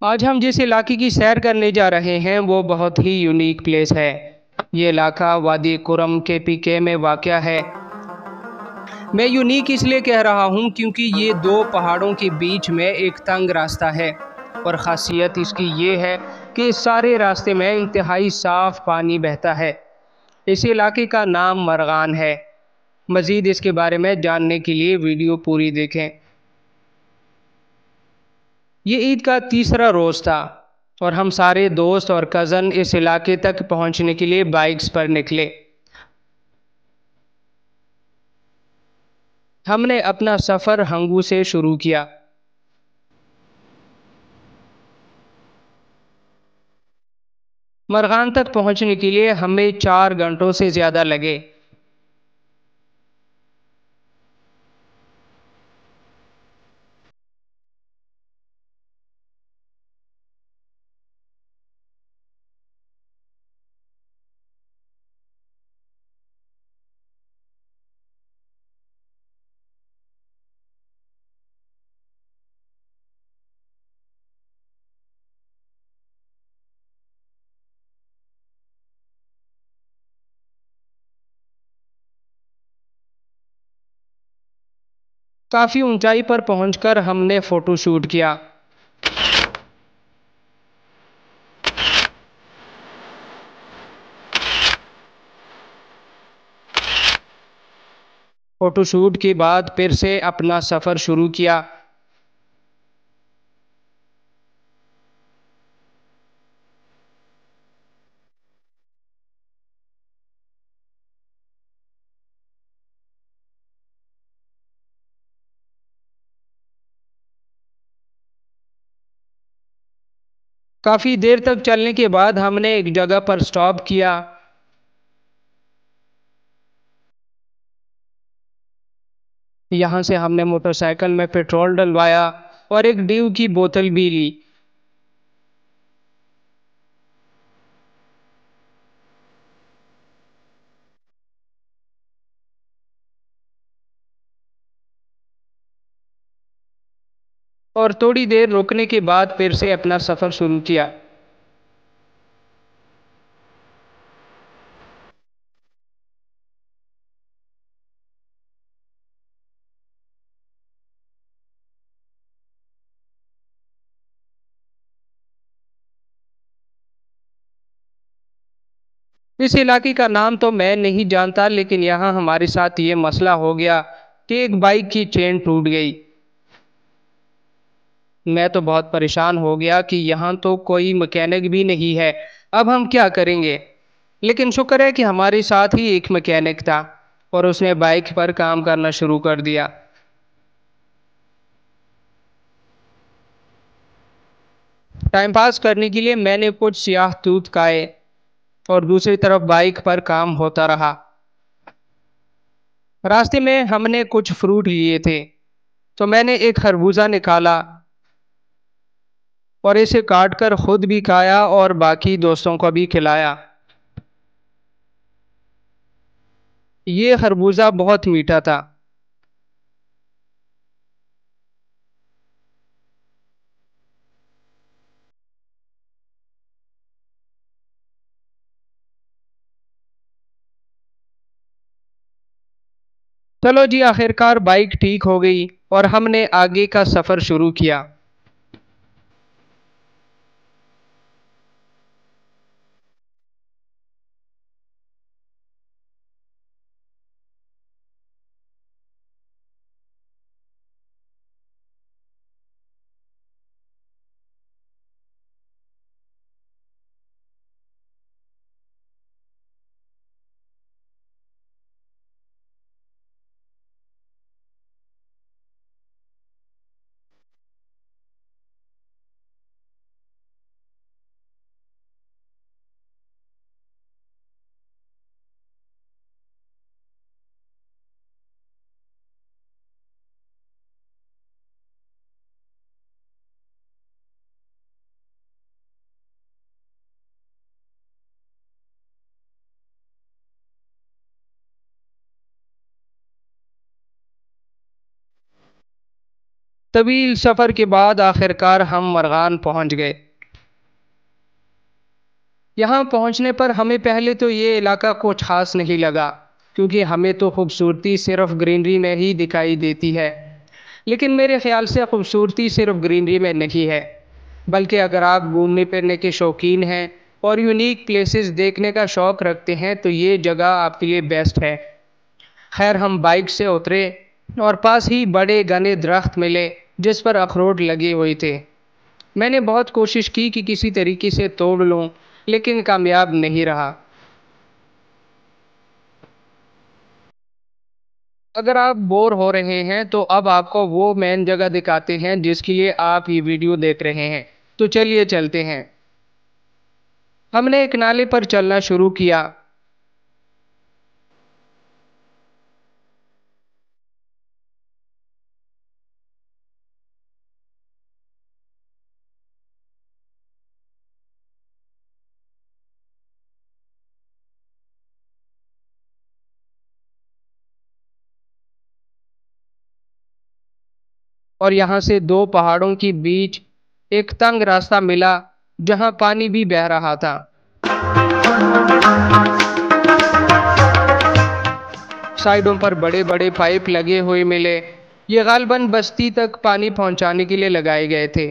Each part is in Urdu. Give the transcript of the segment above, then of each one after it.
آج ہم جس علاقے کی سیر کرنے جا رہے ہیں وہ بہت ہی یونیک پلیس ہے۔ یہ علاقہ وادی کرم کے پی کے میں واقع ہے۔ میں یونیک اس لیے کہہ رہا ہوں کیونکہ یہ دو پہاڑوں کے بیچ میں ایک تنگ راستہ ہے، اور خاصیت اس کی یہ ہے کہ اس سارے راستے میں انتہائی صاف پانی بہتا ہے۔ اس علاقے کا نام مرغان ہے۔ مزید اس کے بارے میں جاننے کے لیے ویڈیو پوری دیکھیں۔ یہ عید کا تیسرا روز تھا اور ہم سارے دوست اور کزن اس علاقے تک پہنچنے کے لیے بائکس پر نکلے۔ ہم نے اپنا سفر ہنگو سے شروع کیا۔ مرغان تک پہنچنے کے لیے ہمیں 4 گھنٹوں سے زیادہ لگے۔ کافی اونچائی پر پہنچ کر ہم نے فوٹو شوٹ کیا۔ فوٹو شوٹ کے بعد پھر سے اپنا سفر شروع کیا۔ کافی دیر تک چلنے کے بعد ہم نے ایک جگہ پر سٹاپ کیا۔ یہاں سے ہم نے موٹر سائیکل میں پیٹرول ڈلوایا اور ایک ڈیو کی بوتل بھی لی۔ اور تھوڑی دیر رکنے کے بعد پھر سے اپنا سفر شروع کیا۔ اس علاقے کا نام تو میں نہیں جانتا، لیکن یہاں ہمارے ساتھ یہ مسئلہ ہو گیا کہ ایک بائک کی چین ٹوٹ گئی۔ میں تو بہت پریشان ہو گیا کہ یہاں تو کوئی مکینک بھی نہیں ہے، اب ہم کیا کریں گے؟ لیکن شکر ہے کہ ہمارے ساتھ ہی ایک مکینک تھا اور اس نے بائک پر کام کرنا شروع کر دیا۔ ٹائم پاس کرنے کے لیے میں نے کچھ سیاہ توت کھائے اور دوسری طرف بائک پر کام ہوتا رہا۔ راستے میں ہم نے کچھ فروٹ لیے تھے تو میں نے ایک خربوزہ نکالا اور اسے کاٹ کر خود بھی کھایا اور باقی دوستوں کو بھی کھلایا۔ یہ خربوزہ بہت میٹھا تھا۔ چلو جی، آخرکار بائک ٹھیک ہو گئی اور ہم نے آگے کا سفر شروع کیا۔ طویل سفر کے بعد آخر کار ہم مرغان پہنچ گئے۔ یہاں پہنچنے پر ہمیں پہلے تو یہ علاقہ کچھ خاص نہیں لگا، کیونکہ ہمیں تو خوبصورتی صرف گرینری میں ہی دکھائی دیتی ہے۔ لیکن میرے خیال سے خوبصورتی صرف گرینری میں نہیں ہے، بلکہ اگر آپ گھومنے پھرنے کے شوقین ہیں اور یونیک پلیسز دیکھنے کا شوق رکھتے ہیں تو یہ جگہ آپ کے لیے بیسٹ ہے۔ خیر ہم بائک سے اترے اور پاس ہی بڑے گھنے درخت ملے جس پر اخروٹ لگے ہوئے تھے۔ میں نے بہت کوشش کی کہ کسی طریقے سے توڑ لوں، لیکن کامیاب نہیں رہا۔ اگر آپ بور ہو رہے ہیں تو اب آپ کو وہ مین جگہ دکھاتے ہیں جس کے لیے آپ یہ ویڈیو دیکھ رہے ہیں، تو چلیے چلتے ہیں۔ ہم نے ایک نالے پر چلنا شروع کیا۔ اور یہاں سے دو پہاڑوں کے بیچ ایک تنگ راستہ ملا جہاں پانی بھی بہہ رہا تھا۔ سائیڈوں پر بڑے بڑے پائپ لگے ہوئے ملے، یہ غالباً بستی تک پانی پہنچانے کے لیے لگائے گئے تھے۔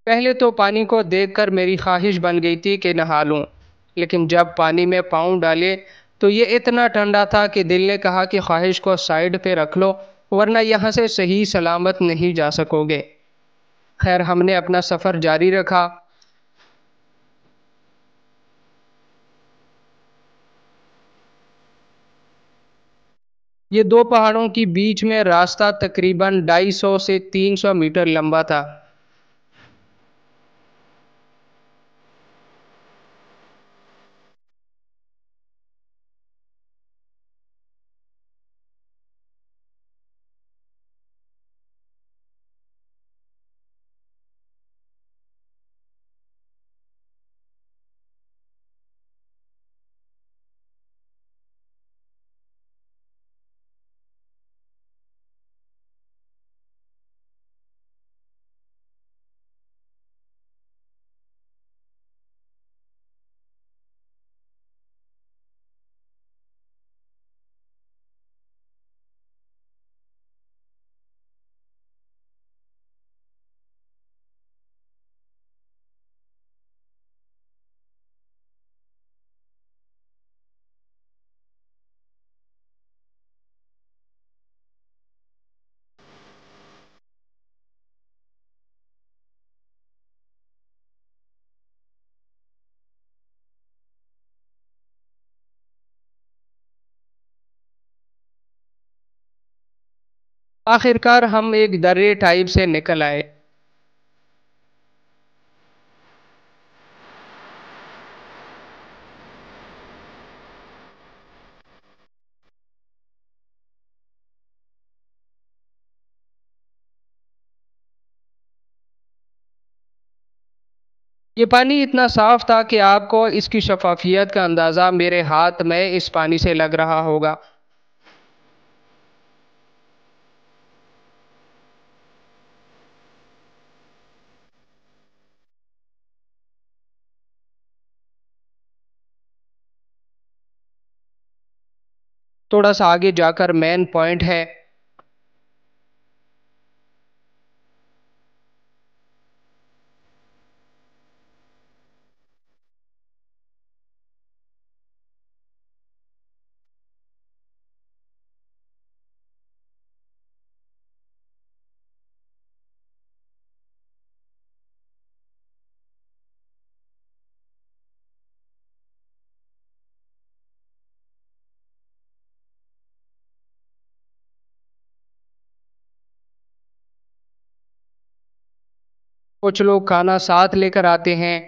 پہلے تو پانی کو دیکھ کر میری خواہش بن گئی تھی کہ نہا لوں، لیکن جب پانی میں پاؤں ڈالے تو یہ اتنا ٹھنڈا تھا کہ دل نے کہا کہ خواہش کو سائیڈ پہ رکھ لو، ورنہ یہاں سے صحیح سلامت نہیں جا سکو گے۔ خیر ہم نے اپنا سفر جاری رکھا۔ یہ دو پہاڑوں کے بیچ میں راستہ تقریباً 250 سے 300 میٹر لمبا تھا۔ آخر کار ہم ایک درے ٹائپ سے نکل آئے۔ یہ پانی اتنا صاف تھا کہ آپ کو اس کی شفافیت کا اندازہ میرے ہاتھ میں اس پانی سے لگ رہا ہوگا۔ تھوڑا سا آگے جا کر مین پوائنٹ ہے۔ کچھ لوگ کھانا ساتھ لے کر آتے ہیں۔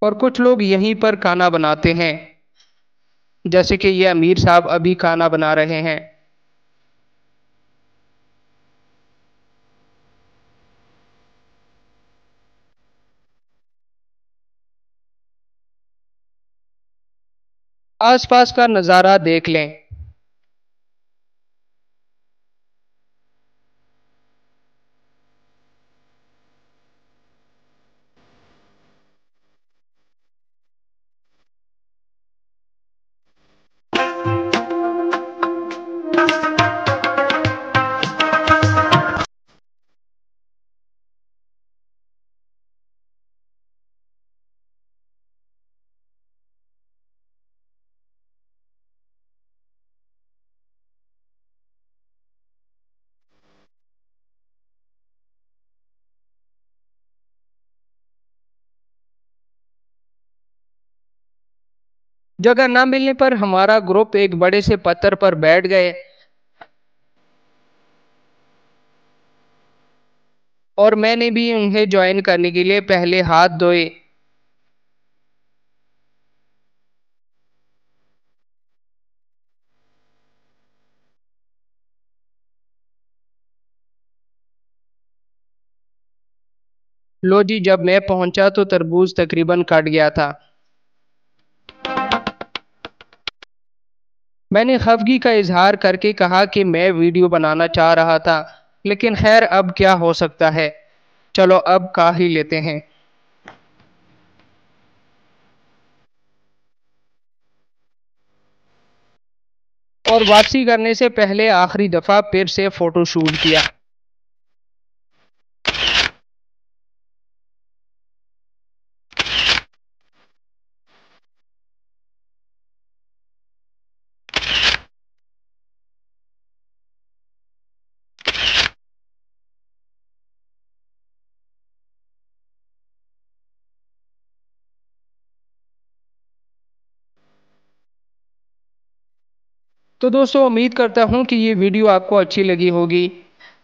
اور کچھ لوگ یہیں پر کھانا بناتے ہیں، جیسے کہ یہ امیر صاحب ابھی کھانا بنا رہے ہیں۔ آس پاس کا نظارہ دیکھ لیں۔ جگہ نہ ملنے پر ہمارا گروپ ایک بڑے سے پتھر پر بیٹھ گئے اور میں نے بھی انہیں جوائن کرنے کے لیے پہلے ہاتھ دھوئے۔ لو جی، جب میں پہنچا تو تربوز تقریباً کٹ گیا تھا۔ میں نے خفگی کا اظہار کر کے کہا کہ میں ویڈیو بنانا چاہ رہا تھا، لیکن خیر اب کیا ہو سکتا ہے، چلو اب کھا ہی لیتے ہیں۔ اور واپسی کرنے سے پہلے آخری دفعہ پھر سے فوٹو شوٹ کیا۔ تو دوستو، امید کرتا ہوں کہ یہ ویڈیو آپ کو اچھی لگی ہوگی۔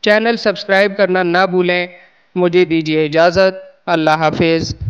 چینل سبسکرائب کرنا نہ بھولیں۔ مجھے دیجیے اجازت۔ اللہ حافظ۔